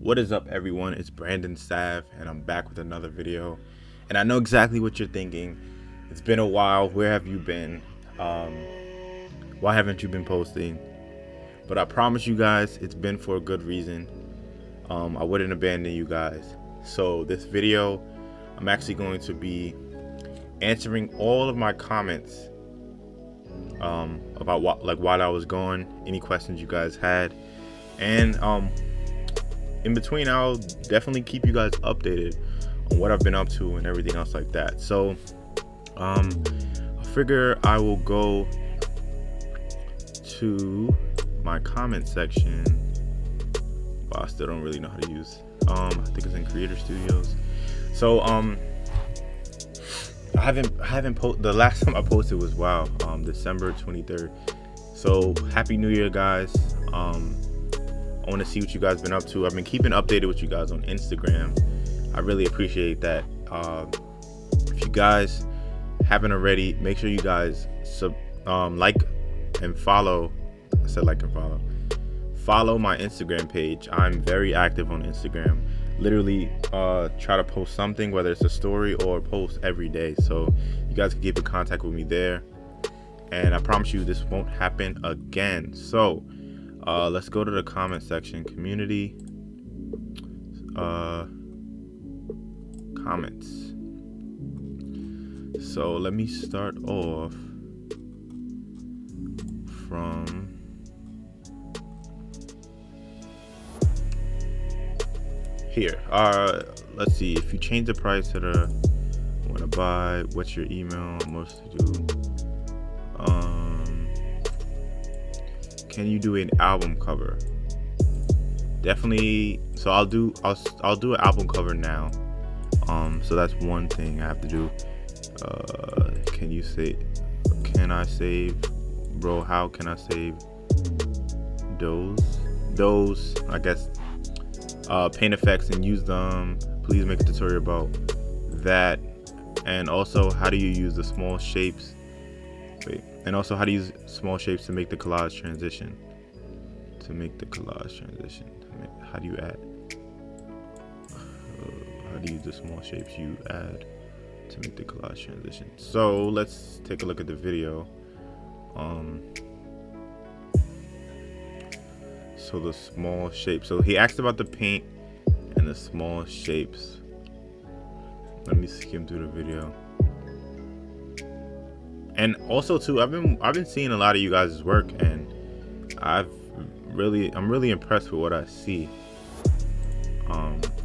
What is up, everyone? It's Brandon Sav, and I'm back with another video. And I know exactly what you're thinking. It's been a while. Where have you been? Why haven't you been posting? But I promise you guys, it's been for a good reason. I wouldn't abandon you guys. So this video, I'm actually going to be answering all of my comments about while I was gone, any questions you guys had, and in between I'll definitely keep you guys updated on what I've been up to and everything else like that. So I figure I will go to my comment section. Well, I still don't really know how to use I think it's in Creator Studios. So I haven't the last time I posted was December 23rd. So happy New Year, guys. I want to see what you guys been up to. I've been keeping updated with you guys on Instagram. I really appreciate that. If you guys haven't already, make sure you guys like and follow. I said like and follow. Follow my Instagram page. I'm very active on Instagram. Literally try to post something, whether it's a story or a post every day. So you guys can keep in contact with me there. And I promise you this won't happen again. So let's go to the comment section. Community comments. So let me start off from here. Let's see. If you change the price to the want to buy, what's your email? Most to do. Can you do an album cover? Definitely. So I'll do an album cover now. So that's one thing I have to do. Can I save, bro? How can I save those? I guess paint effects and use them. Please make a tutorial about that. And also, how do you use the small shapes? And also how to use small shapes to make the collage transition. How do you add? How do you use the small shapes you add to make the collage transition? So let's take a look at the video. So the small shapes. So he asked about the paint and the small shapes. Let me skim through the video. And also too, I've been seeing a lot of you guys' work, and I'm really impressed with what I see.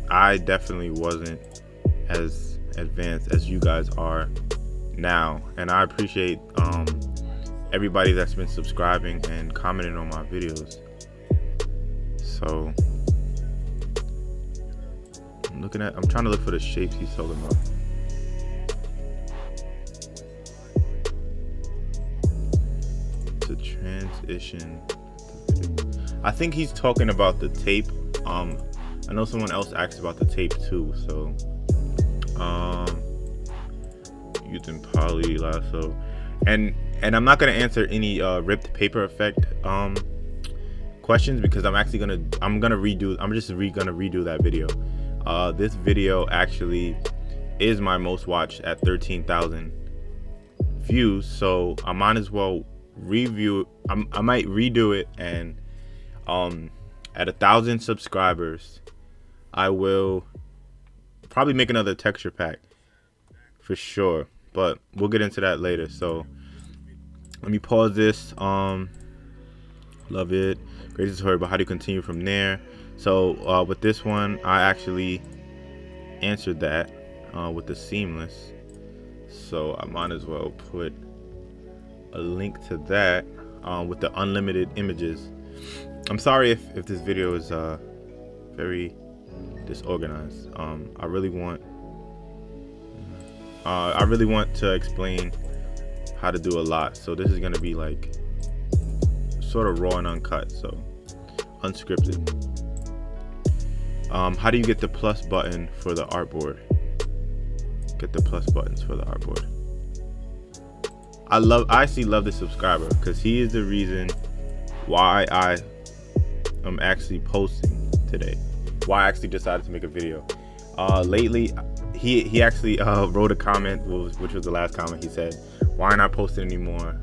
I definitely wasn't as advanced as you guys are now, and I appreciate everybody that's been subscribing and commenting on my videos. So I'm trying to look for the shapes he's talking about. Transition. I think he's talking about the tape. I know someone else asked about the tape too. So using poly lasso, and I'm not gonna answer any ripped paper effect questions, because I'm just gonna redo that video. This video actually is my most watched at 13,000 views, so I might as well review. I might redo it, and at 1,000 subscribers I will probably make another texture pack for sure, but we'll get into that later. So let me pause this. Love it. Great tutorial, but how do you continue from there? So with this one, I actually answered that with the seamless, so I might as well put a link to that with the unlimited images. I'm sorry if this video is very disorganized. I really want to explain how to do a lot, so this is gonna be like sort of raw and uncut, so unscripted. How do you get the plus button for the artboard? Get the plus buttons for the artboard. I actually love this subscriber, because he is the reason why I am actually posting today. why I actually decided to make a video. Lately, he actually wrote a comment, which was the last comment. He said, "Why aren't I posting anymore?"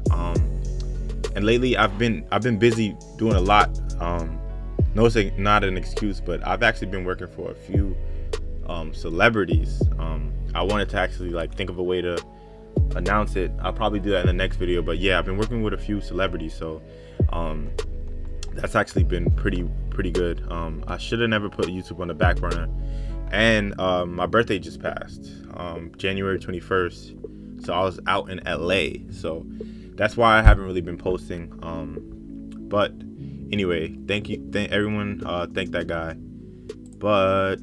And lately, I've been busy doing a lot. No, it's not an excuse, but I've actually been working for a few celebrities. I wanted to actually like think of a way to announce it. I'll probably do that in the next video, but yeah, I've been working with a few celebrities, so that's actually been pretty good. I should have never put YouTube on the back burner, and my birthday just passed, January 21st, so I was out in LA, so that's why I haven't really been posting. But anyway, thank everyone, thank that guy. But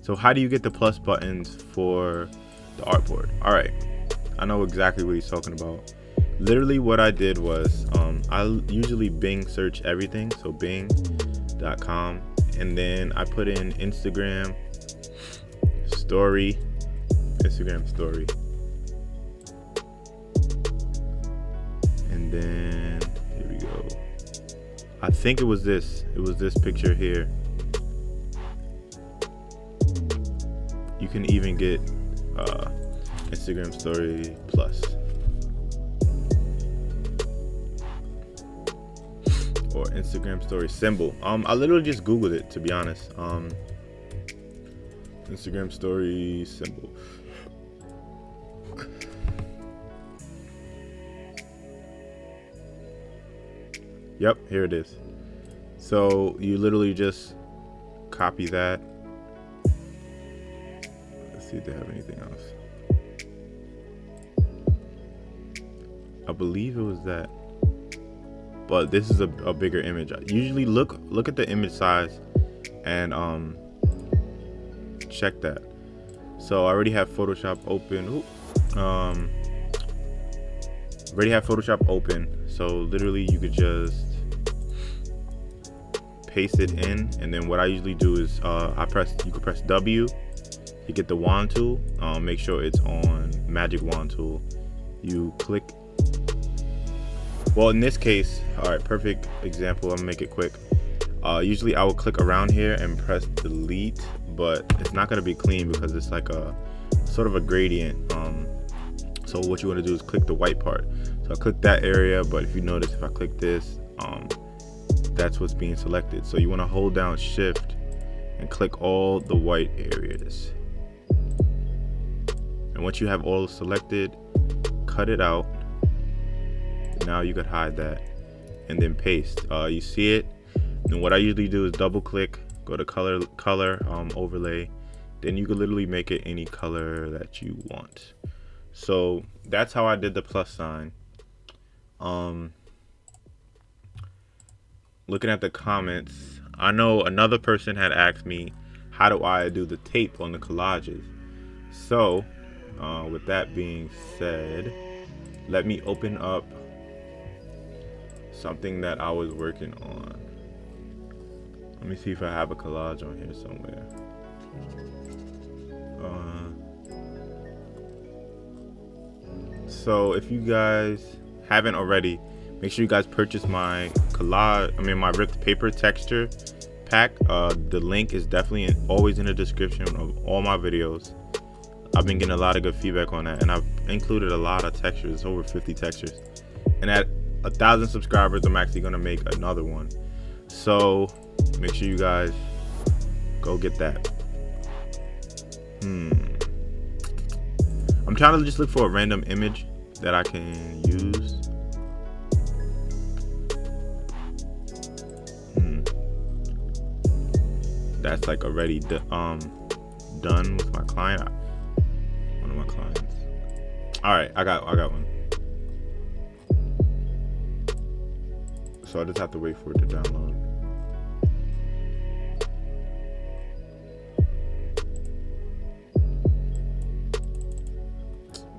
so how do you get the plus buttons for the artboard? All right, I know exactly what he's talking about. Literally what I did was I usually Bing search everything, so bing.com, and then I put in Instagram story, and then here we go. I think it was this picture here. You can even get Instagram story plus, or Instagram story symbol. I literally just Googled it, to be honest. Instagram story symbol. Yep, here it is. So you literally just copy that. Let's see if they have anything else. I believe it was that, but this is a bigger image. Usually look at the image size and check that. So I already have Photoshop open. So literally you could just paste it in, and then what I usually do is you could press W, you get the wand tool, make sure it's on magic wand tool, you click. Well, in this case, all right, perfect example, I'm gonna make it quick. Usually I will click around here and press delete, but it's not gonna be clean because it's like a sort of a gradient. So what you want to do is click the white part. So I click that area, but if you notice, if I click this, that's what's being selected. So you want to hold down shift and click all the white areas. And once you have all selected, cut it out. Now you could hide that and then paste. You see it? And what I usually do is double click, go to color overlay. Then you could literally make it any color that you want. So that's how I did the plus sign. Looking at the comments, I know another person had asked me, how do I do the tape on the collages? So with that being said, let me open up something that I was working on. Let me see if I have a collage on here somewhere. So if you guys haven't already, make sure you guys purchase my my ripped paper texture pack. The link is definitely always in the description of all my videos. I've been getting a lot of good feedback on that, and I've included a lot of textures, over 50 textures. And at 1,000 subscribers, I'm actually gonna make another one. So make sure you guys go get that. I'm trying to just look for a random image that I can use. That's like already done with my client. One of my clients. All right, I got one. So I just have to wait for it to download.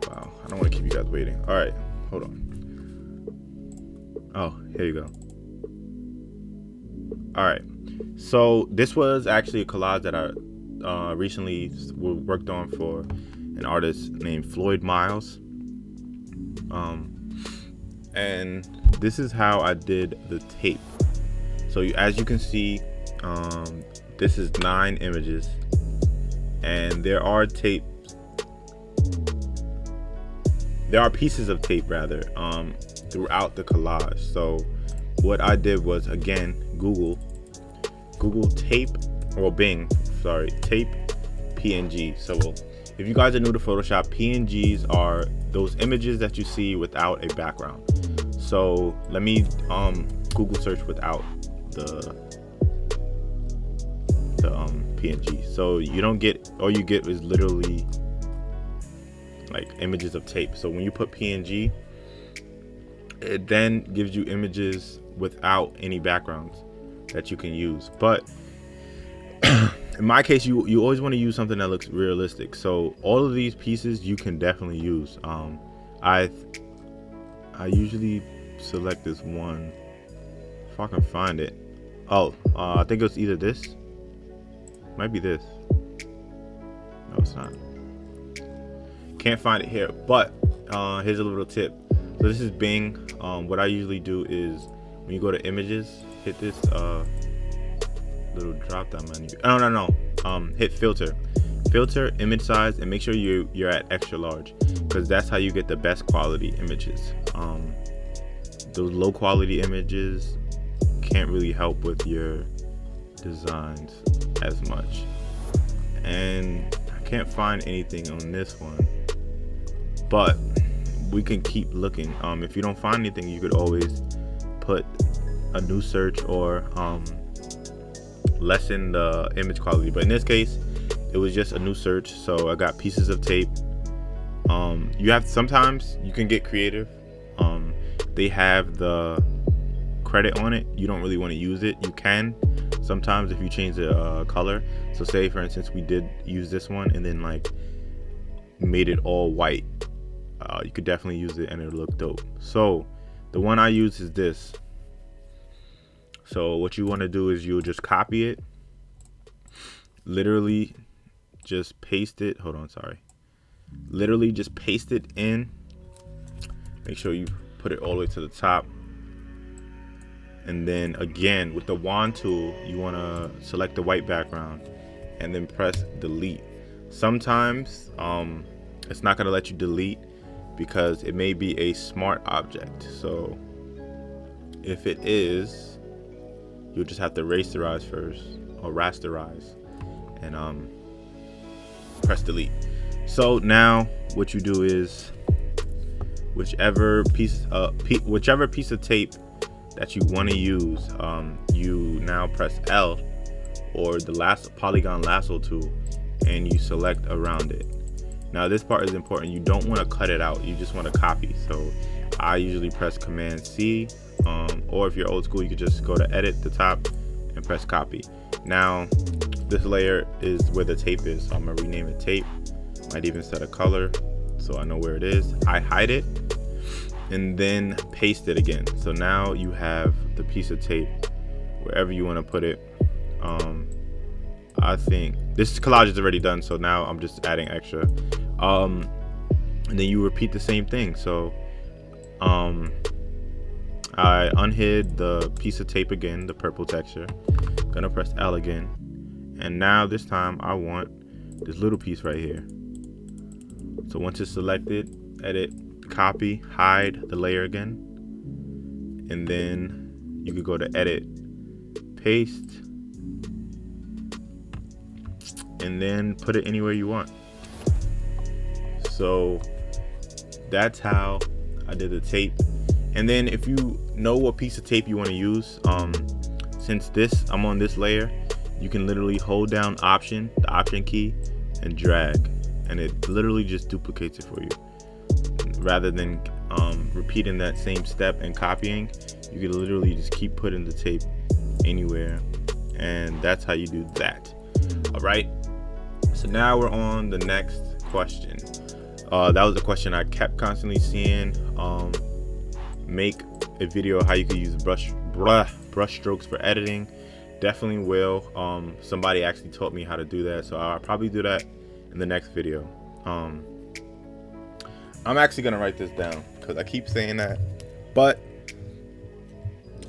Wow, I don't want to keep you guys waiting. All right, hold on. Oh, here you go. All right, so this was actually a collage that I recently worked on for an artist named Floyd Miles. And this is how I did the tape. So as you can see, This is 9 images, and there are pieces of tape rather throughout the collage. So what I did was, again, Google tape, or Bing, sorry, tape PNG. So if you guys are new to Photoshop, PNGs are those images that you see without a background. So let me Google search without the PNG. So you don't get, all you get is literally like images of tape. So when you put PNG, it then gives you images without any backgrounds that you can use. But in my case, you always want to use something that looks realistic. So all of these pieces you can definitely use. I usually select this one if I can find it. I think it's either this, might be this. No, it's not. Can't find it here, but here's a little tip. So this is Bing. What I usually do is when you go to images, hit this little drop down menu. Hit filter image size, and make sure you're at extra large, because that's how you get the best quality images. Those low quality images can't really help with your designs as much. And I can't find anything on this one, but we can keep looking. If you don't find anything, you could always put a new search or lessen the image quality. But in this case, it was just a new search, so I got pieces of tape. Sometimes you can get creative. They have the credit on it. You don't really want to use it. You can sometimes if you change the color. So say for instance we did use this one and then like made it all white. You could definitely use it and it'll look dope. So the one I use is this. So what you want to do is you'll just copy it, literally just paste it. Literally just paste it in. Make sure you put it all the way to the top. And then again, with the wand tool, you want to select the white background and then press delete. Sometimes it's not going to let you delete because it may be a smart object. So if it is, you'll just have to rasterize first, or rasterize, and press delete. So now what you do is whichever piece of tape that you want to use, you now press L or the polygon lasso tool, and you select around it. Now this part is important. You don't want to cut it out, you just want to copy. So I usually press Command C, or if you're old school, you could just go to edit the top and press copy. Now this layer is where the tape is, so I'm gonna rename it tape. Might even set a color so I know where it is. I hide it and then paste it again. So now you have the piece of tape wherever you want to put it. I think this collage is already done, so now I'm just adding extra. And then you repeat the same thing. So I unhid the piece of tape again, the purple texture. Gonna press L again, and now this time I want this little piece right here. So once it's selected, edit, copy, hide the layer again, and then you could go to edit, paste, and then put it anywhere you want. So that's how I did the tape. And then if you know what piece of tape you want to use, since I'm on this layer, you can literally hold down the option key, and drag, and it literally just duplicates it for you. Rather than repeating that same step and copying, you can literally just keep putting the tape anywhere, and that's how you do that. All right, so now we're on the next question. That was a question I kept constantly seeing. Make a video how you could use brush strokes for editing. Definitely will. Somebody actually taught me how to do that, so I'll probably do that in the next video. I'm actually gonna write this down because I keep saying that, but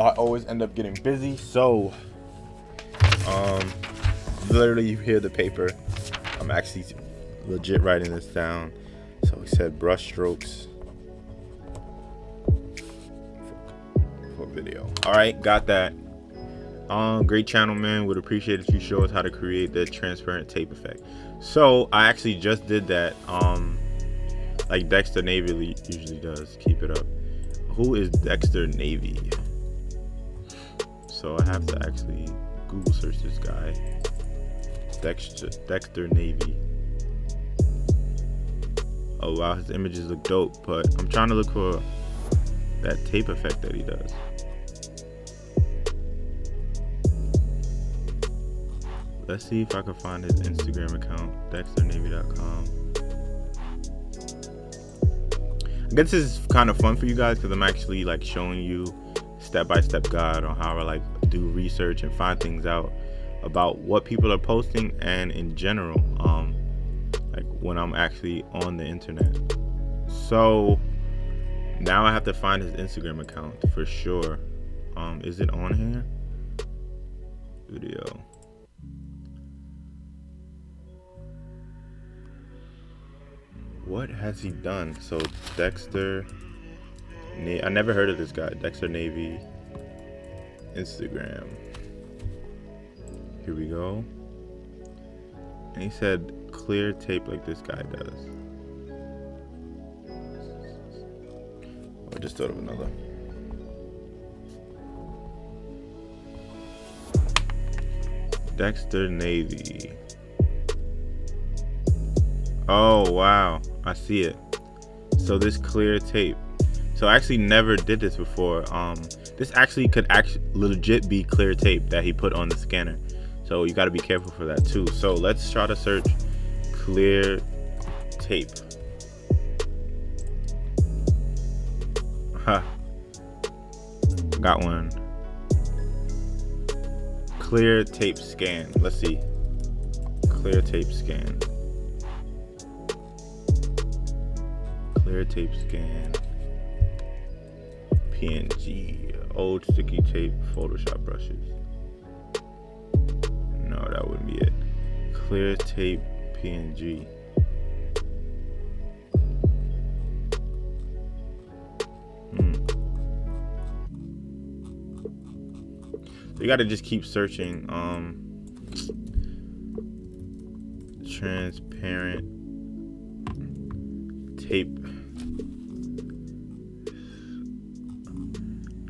I always end up getting busy. So Literally, you hear the paper. I'm actually legit writing this down. So he said brush strokes for video. All right, got that. Great channel, man. Would appreciate if you show us how to create the transparent tape effect. So I actually just did that. Like Dexter Navy usually does. Keep it up. Who is Dexter Navy? So I have to actually Google search this guy. Dexter Navy. Oh wow, his images look dope, but I'm trying to look for that tape effect that he does. Let's see if I can find his Instagram account, dexternavy.com. I guess this is kind of fun for you guys because I'm actually like showing you step-by-step guide on how I like do research and find things out about what people are posting and in general, like when I'm actually on the internet. So now I have to find his Instagram account for sure. Is it on here? Video. What has he done? So Dexter, I never heard of this guy. Dexter Navy, Instagram. Here we go. And he said clear tape like this guy does. I just thought of another. Dexter Navy. Oh wow, I see it. So this clear tape. So I actually never did this before. This actually could legit be clear tape that he put on the scanner. So you got to be careful for that too. So let's try to search clear tape. Got one. Clear tape scan. Let's see. Clear tape scan. Clear tape scan. PNG. Old sticky tape. Photoshop brushes. No, that wouldn't be it. Clear tape PNG. So you gotta just keep searching. Transparent tape.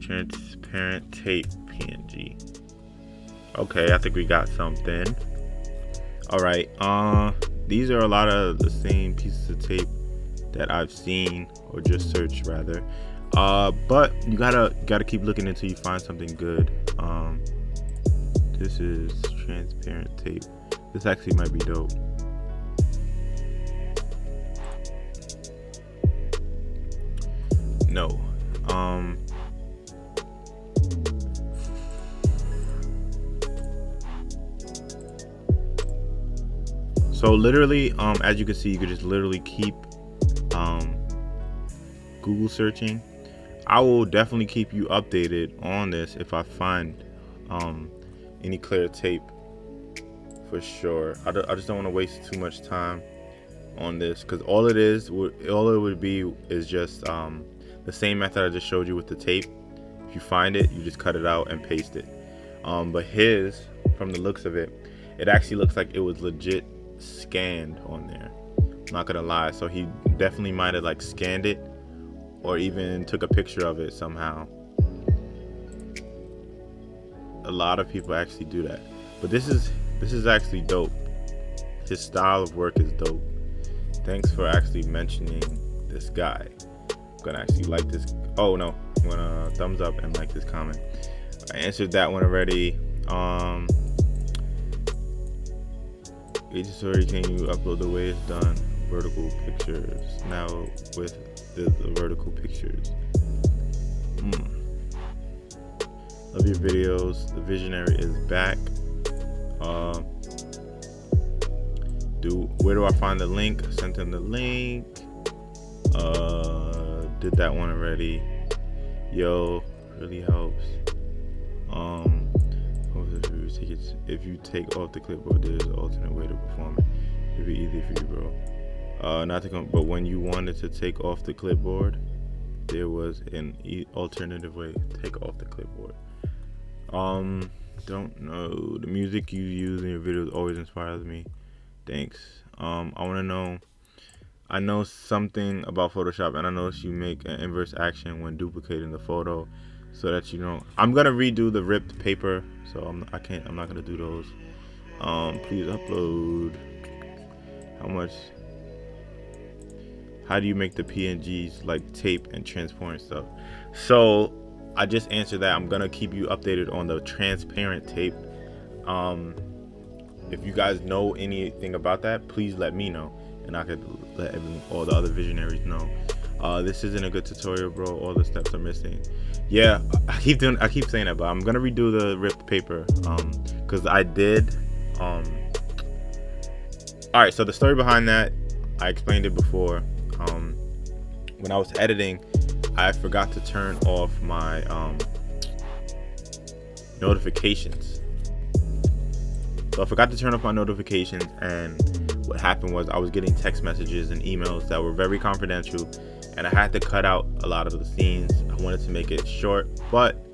Transparent tape PNG. Okay, I think we got something. All right. These are a lot of the same pieces of tape that I've seen, or just searched rather. But you gotta keep looking until you find something good. This is transparent tape. This actually might be dope. No. So literally, as you can see, you could just literally keep Google searching. I will definitely keep you updated on this if I find any clear tape for sure. I just don't want to waste too much time on this, because all it would be is just the same method I just showed you with the tape. If you find it, you just cut it out and paste it. But his, from the looks of it, it actually looks like it was legit scanned on there. I'm not gonna lie. So he definitely might have like scanned it, or even took a picture of it somehow. A lot of people actually do that, but this is actually dope. His style of work is dope. Thanks for actually mentioning this guy. I'm gonna actually like this. Oh no, I'm gonna thumbs up and like this comment. I answered that one already. Story, can you upload the way it's done? Vertical pictures now with the vertical pictures. Love your videos. The Visionary is back. Where do I find the link? I sent him the link. Did that one already. Yo, really helps. if you take off the clipboard, there's an alternate way to perform it. It'd be easy for you, bro. Not to come, but when you wanted to take off the clipboard, there was an alternative way to take off the clipboard. Don't know. The music you use in your videos always inspires me. Thanks. I want to know. I know something about Photoshop, and I noticed you make an inverse action when duplicating the photo, so that you know. I'm gonna redo the ripped paper, so I'm not gonna do those. Please upload. How do you make the PNGs like tape and transparent stuff? So I just answered that. I'm gonna keep you updated on the transparent tape. If you guys know anything about that, please let me know, and I could let all the other visionaries know. This isn't a good tutorial, bro. All the steps are missing. Yeah, I keep saying that, but I'm gonna redo the ripped paper, because I did. All right, so the story behind that, I explained it before. When I was editing, I forgot to turn off my notifications. So I forgot to turn off my notifications, and what happened was I was getting text messages and emails that were very confidential, and I had to cut out a lot of the scenes. I wanted to make it short, but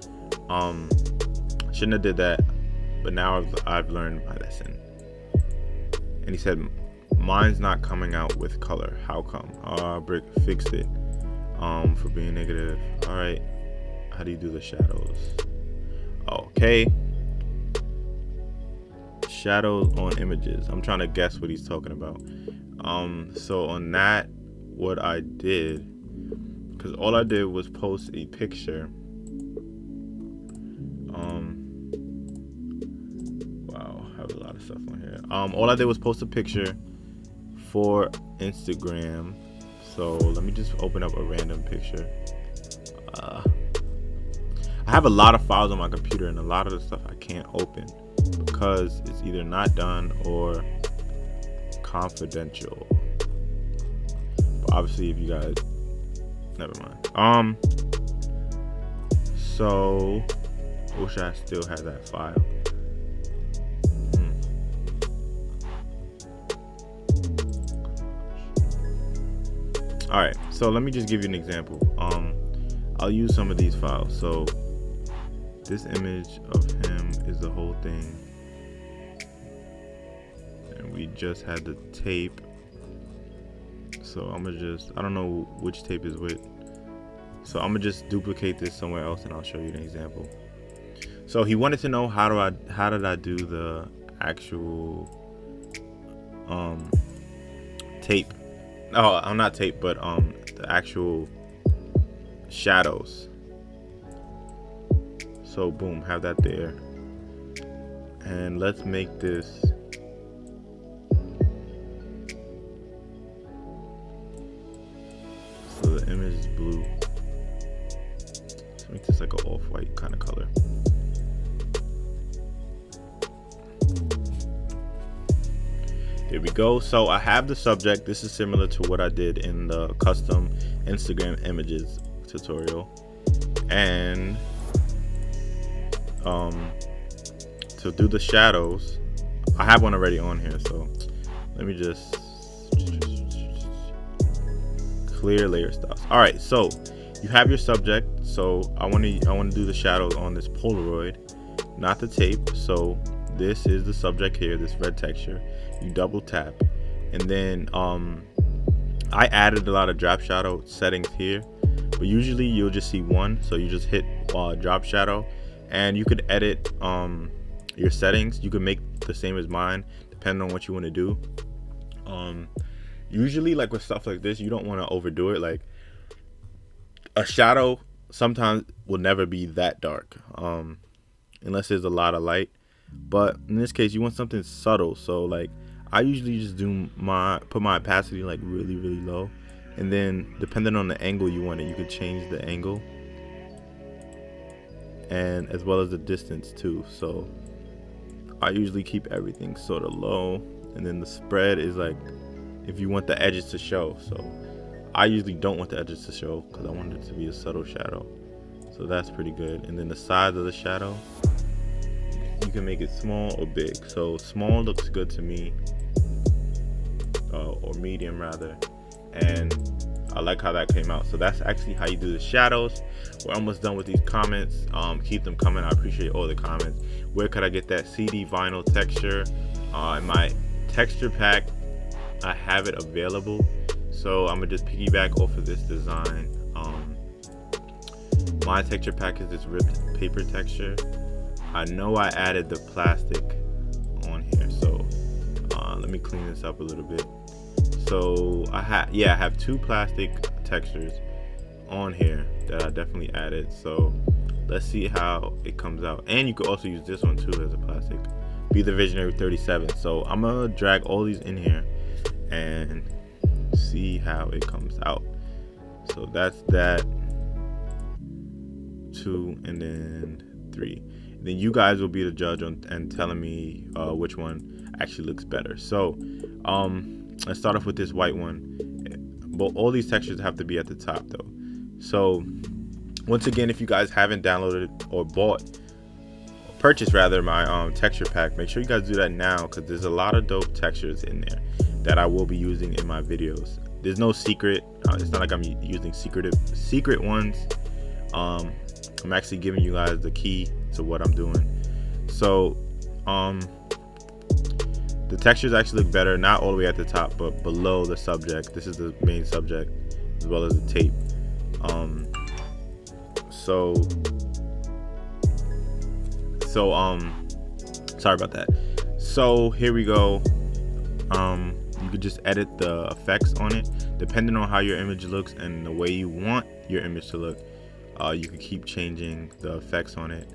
shouldn't have did that. But now I've learned my lesson. And he said, mine's not coming out with color. How come? Brick fixed it. For being negative. All right. How do you do the shadows? Okay. Shadows on images. I'm trying to guess what he's talking about. So on that, what I did, because all I did was post a picture. Wow, I have a lot of stuff on here. All I did was post a picture for Instagram. So let me just open up a random picture. I have a lot of files on my computer, and a lot of the stuff I can't open because it's either not done or confidential. But obviously, if you guys, never mind. So I wish I still had that file. All right, so let me just give you an example. I'll use some of these files. So this image of him is the whole thing, and we just had the tape. So I'm gonna just, I don't know which tape is which, so I'm gonna just duplicate this somewhere else, and I'll show you an example. So he wanted to know how did I do the actual tape. Oh, I'm not tape, but the actual shadows. So boom, have that there, and let's make this so the image is blue. Let's make this like an off-white kind of color. There we go. So I have the subject. This is similar to what I did in the custom Instagram images tutorial. And to do the shadows, I have one already on here. So let me just clear layer styles. All right. So you have your subject. So I want to do the shadows on this Polaroid, not the tape. So this is the subject here, this red texture. You double tap, and then I added a lot of drop shadow settings here, but usually you'll just see one. So you just hit drop shadow, and you could edit your settings. You can make the same as mine depending on what you want to do. Usually, like with stuff like this, you don't want to overdo it. Like a shadow sometimes will never be that dark unless there's a lot of light, but in this case you want something subtle. So like I usually just put my opacity like really low, and then depending on the angle you want it, you could change the angle, and as well as the distance too. So I usually keep everything sort of low, and then the spread is like if you want the edges to show. So I usually don't want the edges to show because I want it to be a subtle shadow. So that's pretty good. And then the size of the shadow, you can make it small or big. So small looks good to me, or medium rather, and I like how that came out. So that's actually how you do the shadows. We're almost done with these comments. Keep them coming. I appreciate all the comments. Where could I get that CD vinyl texture? In my texture pack, I have it available. So I'm gonna just piggyback off of this design. My texture pack is this ripped paper texture. I know I added the plastic on here, so let me clean this up a little bit. So I have 2 plastic textures on here that I definitely added. So let's see how it comes out. And you could also use this one too as a plastic. Bthevisionary 37. So I'm gonna drag all these in here and see how it comes out. So that's that. 2 and then 3. Then you guys will be the judge on and telling me which one actually looks better. So let's start off with this white one. But all these textures have to be at the top though. So once again, if you guys haven't downloaded or purchased rather my texture pack, make sure you guys do that now, because there's a lot of dope textures in there that I will be using in my videos. There's no secret. It's not like I'm using secret ones. I'm actually giving you guys the key to what I'm doing. So the textures actually look better, not all the way at the top, but below the subject. This is the main subject as well as the tape. Sorry about that. So here we go. You could just edit the effects on it depending on how your image looks and the way you want your image to look. You can keep changing the effects on it.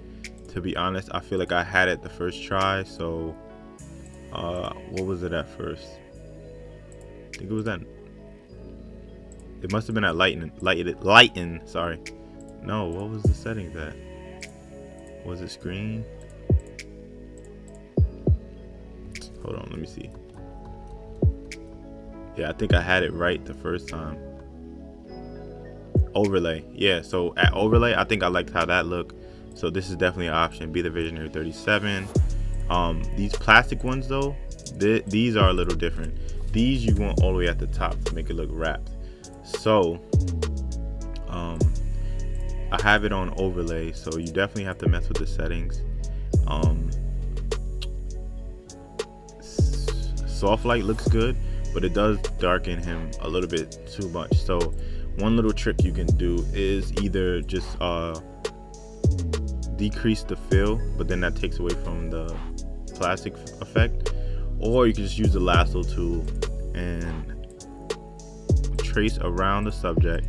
To be honest, I feel like I had it the first try. So what was it at first? I think it was that. It must have been at lighten. Sorry. No, what was the settings at? Was it screen? Hold on, let me see. Yeah, I think I had it right the first time. Overlay. Yeah, so at overlay, I think I liked how that looked. So this is definitely an option. Bthevisionary 37. These plastic ones though, these are a little different. These you want all the way at the top to make it look wrapped. So I have it on overlay, so you definitely have to mess with the settings. Soft light looks good, but it does darken him a little bit too much. So one little trick you can do is either just decrease the fill, but then that takes away from the plastic effect, or you can just use the lasso tool and trace around the subject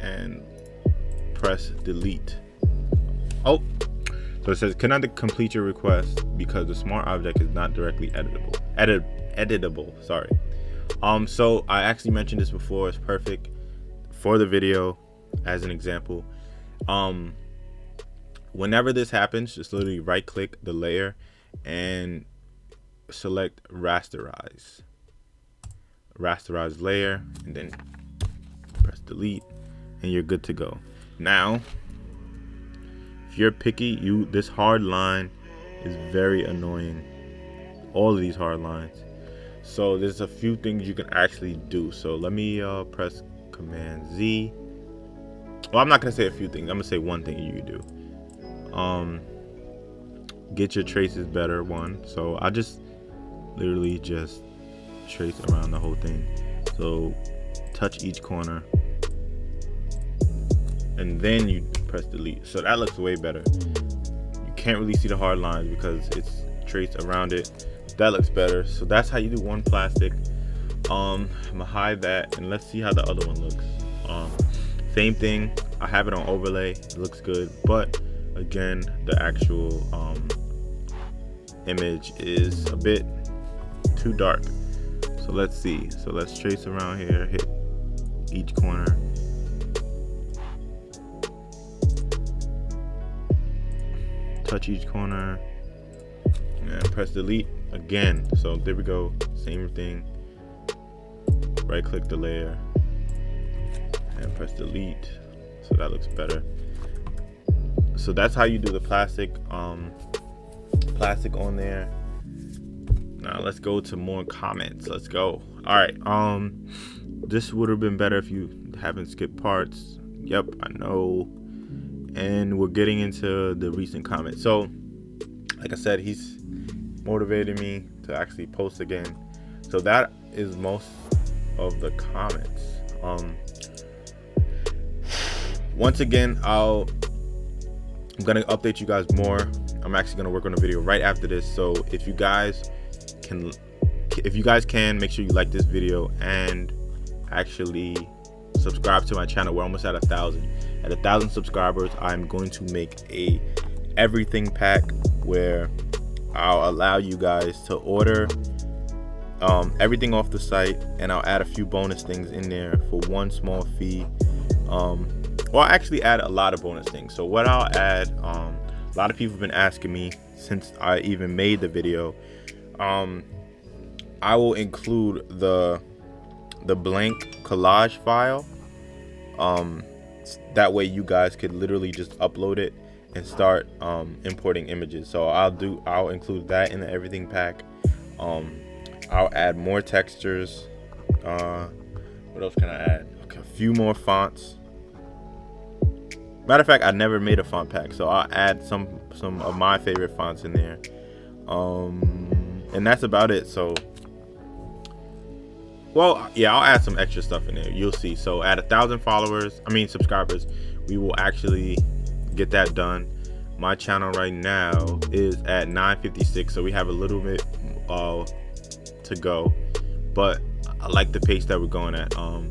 and press delete. Oh, so it says cannot complete your request because the smart object is not directly editable. Sorry. So I actually mentioned this before. It's perfect for the video as an example. Whenever this happens, just literally right click the layer and select rasterize layer, and then press delete, and you're good to go. Now if you're picky, this hard line is very annoying, all of these hard lines. So there's a few things you can actually do. So let me press Command Z. Well, I'm not gonna say a few things, I'm gonna say one thing you can do. Get your traces better, one. So I just literally just trace around the whole thing. So touch each corner and then you press delete. So that looks way better. You can't really see the hard lines because it's traced around it. That looks better. So that's how you do one plastic. I'm gonna hide that and let's see how the other one looks. Same thing, I have it on overlay, it looks good, but again the actual image is a bit too dark. So let's see. So let's trace around here, hit each corner, touch each corner, and press delete again. So there we go, same thing. Right click the layer and press delete. So that looks better. so that's how you do the plastic on there. Now let's go to more comments. Let's go. All right, this would have been better if you haven't skipped parts. Yep, I know. And we're getting into the recent comments. So like I said, he's motivated me to actually post again. So that is most of the comments. Once again, I'm gonna update you guys more. I'm actually gonna work on a video right after this. So if you guys can, make sure you like this video and actually subscribe to my channel. We're almost at 1,000. At 1,000 subscribers, I'm going to make a everything pack where I'll allow you guys to order everything off the site, and I'll add a few bonus things in there for one small fee. Well, I'll actually add a lot of bonus things. So what I'll add, a lot of people have been asking me since I even made the video. I will include the blank collage file. That way you guys could literally just upload it and start importing images. So I'll include that in the everything pack. I'll add more textures. What else can I add? Okay, a few more fonts. Matter of fact, I never made a font pack, so I'll add some of my favorite fonts in there. And that's about it. So, well, yeah, I'll add some extra stuff in there. You'll see. So at 1,000 subscribers, we will actually get that done. My channel right now is at 956, so we have a little bit to go, but I like the pace that we're going at. I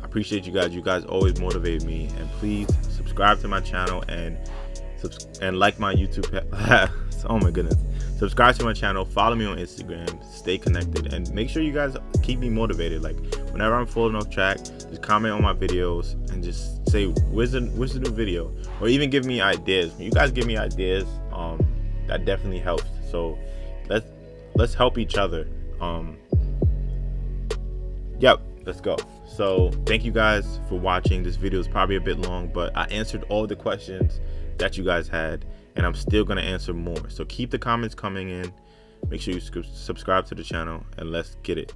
appreciate you guys. You guys always motivate me, and please subscribe to my channel and like my YouTube oh my goodness, subscribe to my channel, follow me on Instagram, stay connected, and make sure you guys keep me motivated. Like whenever I'm falling off track, just comment on my videos and just say where's the new video, or even give me ideas. When you guys give me ideas, that definitely helps. So let's help each other. Yep, let's go. So thank you guys for watching. This video is probably a bit long, but I answered all the questions that you guys had, and I'm still gonna answer more. So keep the comments coming in. Make sure you subscribe to the channel, and let's get it.